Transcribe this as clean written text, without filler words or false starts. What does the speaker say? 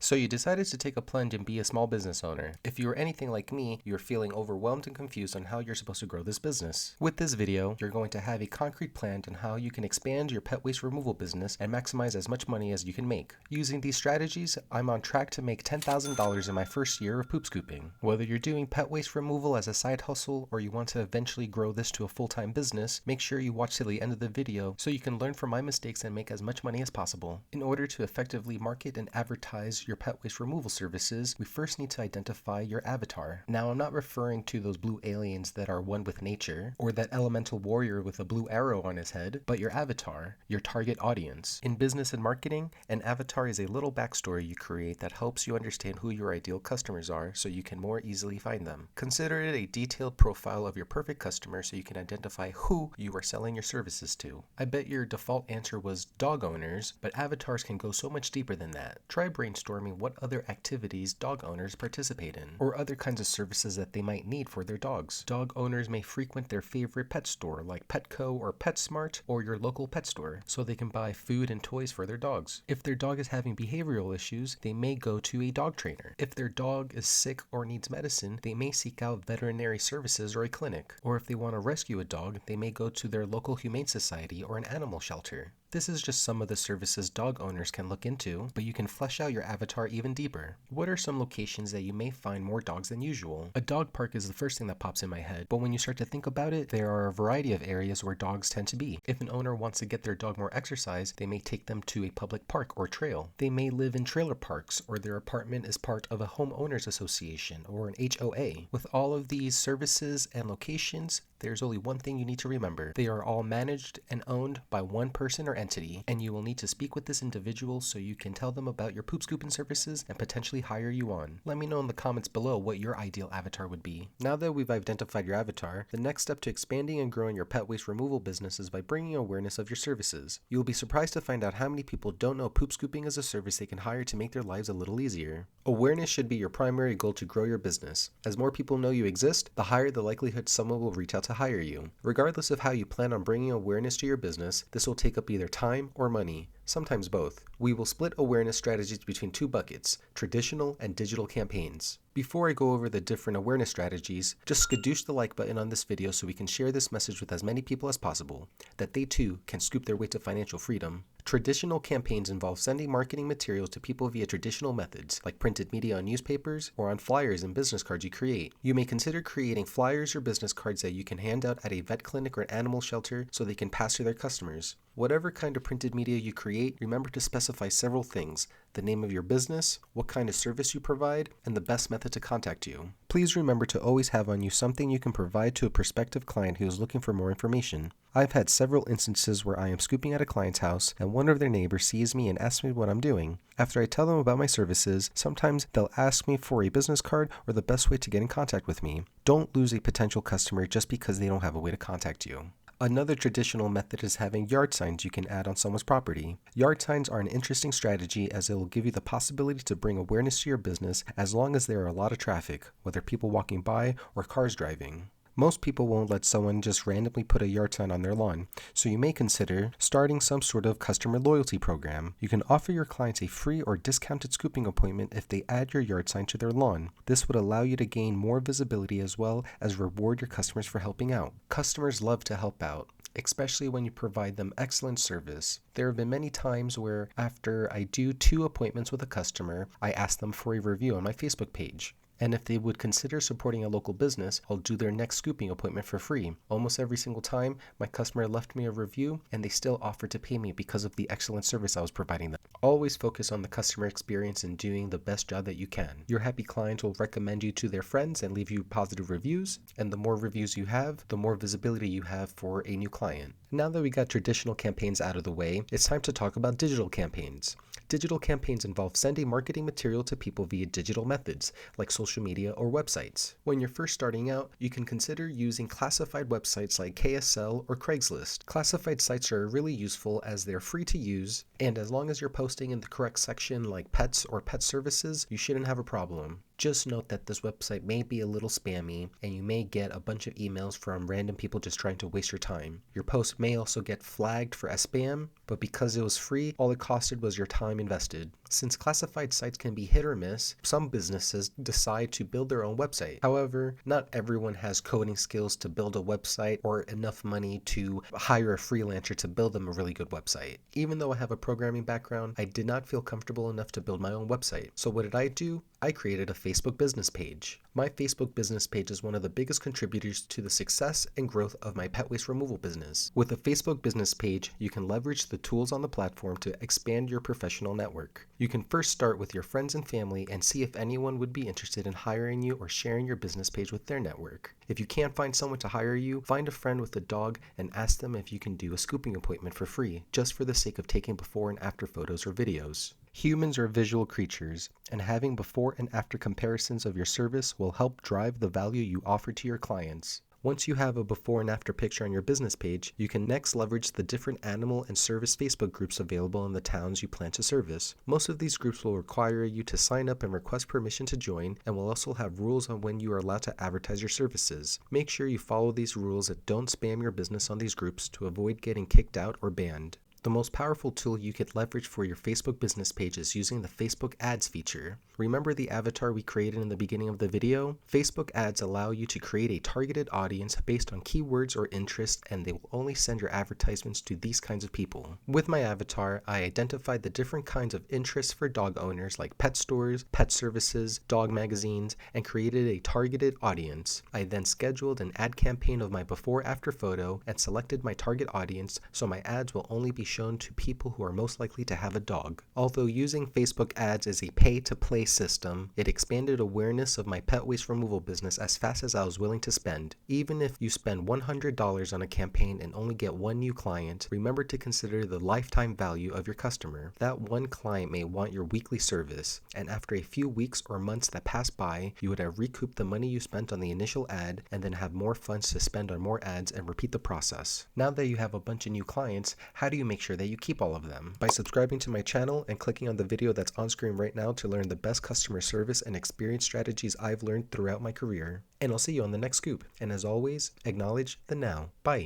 So you decided to take a plunge and be a small business owner. If you are anything like me, you're feeling overwhelmed and confused on how you're supposed to grow this business. With this video, you're going to have a concrete plan on how you can expand your pet waste removal business and maximize as much money as you can make. Using these strategies, I'm on track to make $10,000 in my first year of poop scooping. Whether you're doing pet waste removal as a side hustle or you want to eventually grow this to a full-time business, make sure you watch till the end of the video so you can learn from my mistakes and make as much money as possible. In order to effectively market and advertise your pet waste removal services, we first need to identify your avatar. Now, I'm not referring to those blue aliens that are one with nature, or that elemental warrior with a blue arrow on his head, but your avatar, your target audience. In business and marketing, an avatar is a little backstory you create that helps you understand who your ideal customers are so you can more easily find them. Consider it a detailed profile of your perfect customer so you can identify who you are selling your services to. I bet your default answer was dog owners, but avatars can go so much deeper than that. Try brainstorming what other activities dog owners participate in, or other kinds of services that they might need for their dogs. Dog owners may frequent their favorite pet store like Petco or PetSmart or your local pet store so they can buy food and toys for their dogs. If their dog is having behavioral issues, they may go to a dog trainer. If their dog is sick or needs medicine, they may seek out veterinary services or a clinic. Or if they want to rescue a dog, they may go to their local humane society or an animal shelter. This is just some of the services dog owners can look into, but you can flesh out your avatar even deeper. What are some locations that you may find more dogs than usual? A dog park is the first thing that pops in my head, but when you start to think about it, there are a variety of areas where dogs tend to be. If an owner wants to get their dog more exercise, they may take them to a public park or trail. They may live in trailer parks, or their apartment is part of a homeowners association or an HOA. With all of these services and locations, there's only one thing you need to remember. They are all managed and owned by one person or entity, and you will need to speak with this individual so you can tell them about your poop scooping services and potentially hire you on. Let me know in the comments below what your ideal avatar would be. Now that we've identified your avatar, the next step to expanding and growing your pet waste removal business is by bringing awareness of your services. You will be surprised to find out how many people don't know poop scooping is a service they can hire to make their lives a little easier. Awareness should be your primary goal to grow your business. As more people know you exist, the higher the likelihood someone will reach out to hire you. Regardless of how you plan on bringing awareness to your business, this will take up either time or money, sometimes both. We will split awareness strategies between two buckets, traditional and digital campaigns. Before I go over the different awareness strategies, just skadoosh the like button on this video so we can share this message with as many people as possible, that they too can scoop their way to financial freedom. Traditional campaigns involve sending marketing materials to people via traditional methods, like printed media on newspapers or on flyers and business cards you create. You may consider creating flyers or business cards that you can hand out at a vet clinic or an animal shelter so they can pass to their customers. Whatever kind of printed media you create, remember to specify several things: the name of your business, what kind of service you provide, and the best method to contact you. Please remember to always have on you something you can provide to a prospective client who is looking for more information. I've had several instances where I am scooping at a client's house and one of their neighbors sees me and asks me what I'm doing. After I tell them about my services, sometimes they'll ask me for a business card or the best way to get in contact with me. Don't lose a potential customer just because they don't have a way to contact you. Another traditional method is having yard signs you can add on someone's property. Yard signs are an interesting strategy as it will give you the possibility to bring awareness to your business as long as there are a lot of traffic, whether people walking by or cars driving. Most people won't let someone just randomly put a yard sign on their lawn, so you may consider starting some sort of customer loyalty program. You can offer your clients a free or discounted scooping appointment if they add your yard sign to their lawn. This would allow you to gain more visibility as well as reward your customers for helping out. Customers love to help out, especially when you provide them excellent service. There have been many times where after I do 2 appointments with a customer, I ask them for a review on my Facebook page. And if they would consider supporting a local business, I'll do their next scooping appointment for free. Almost every single time, my customer left me a review and they still offered to pay me because of the excellent service I was providing them. Always focus on the customer experience and doing the best job that you can. Your happy clients will recommend you to their friends and leave you positive reviews, and the more reviews you have, the more visibility you have for a new client. Now that we got traditional campaigns out of the way, it's time to talk about digital campaigns. Digital campaigns involve sending marketing material to people via digital methods, like social media or websites. When you're first starting out, you can consider using classified websites like KSL or Craigslist. Classified sites are really useful as they're free to use, and as long as you're posting in the correct section like pets or pet services, you shouldn't have a problem. Just note that this website may be a little spammy, and you may get a bunch of emails from random people just trying to waste your time. Your post may also get flagged for spam, but because it was free, all it costed was your time invested. Since classified sites can be hit or miss, some businesses decide to build their own website. However, not everyone has coding skills to build a website or enough money to hire a freelancer to build them a really good website. Even though I have a programming background, I did not feel comfortable enough to build my own website. So what did I do? I created a Facebook business page. My Facebook business page is one of the biggest contributors to the success and growth of my pet waste removal business. With a Facebook business page, you can leverage the tools on the platform to expand your professional network. You can first start with your friends and family and see if anyone would be interested in hiring you or sharing your business page with their network. If you can't find someone to hire you, find a friend with a dog and ask them if you can do a scooping appointment for free, just for the sake of taking before and after photos or videos. Humans are visual creatures, and having before and after comparisons of your service will help drive the value you offer to your clients. Once you have a before and after picture on your business page, you can next leverage the different animal and service Facebook groups available in the towns you plan to service. Most of these groups will require you to sign up and request permission to join, and will also have rules on when you are allowed to advertise your services. Make sure you follow these rules and don't spam your business on these groups to avoid getting kicked out or banned. The most powerful tool you could leverage for your Facebook business page is using the Facebook ads feature. Remember the avatar we created in the beginning of the video? Facebook ads allow you to create a targeted audience based on keywords or interests, and they will only send your advertisements to these kinds of people. With my avatar, I identified the different kinds of interests for dog owners like pet stores, pet services, dog magazines, and created a targeted audience. I then scheduled an ad campaign of my before-after photo and selected my target audience, so my ads will only be shown to people who are most likely to have a dog. Although using Facebook ads is a pay-to-play system, it expanded awareness of my pet waste removal business as fast as I was willing to spend. Even if you spend $100 on a campaign and only get one new client, remember to consider the lifetime value of your customer. That one client may want your weekly service, and after a few weeks or months that pass by, you would have recouped the money you spent on the initial ad and then have more funds to spend on more ads and repeat the process. Now that you have a bunch of new clients, how do you make sure that you keep all of them? By subscribing to my channel and clicking on the video that's on screen right now to learn the best customer service and experience strategies I've learned throughout my career. And I'll see you on the next scoop. And as always, acknowledge the now. Bye.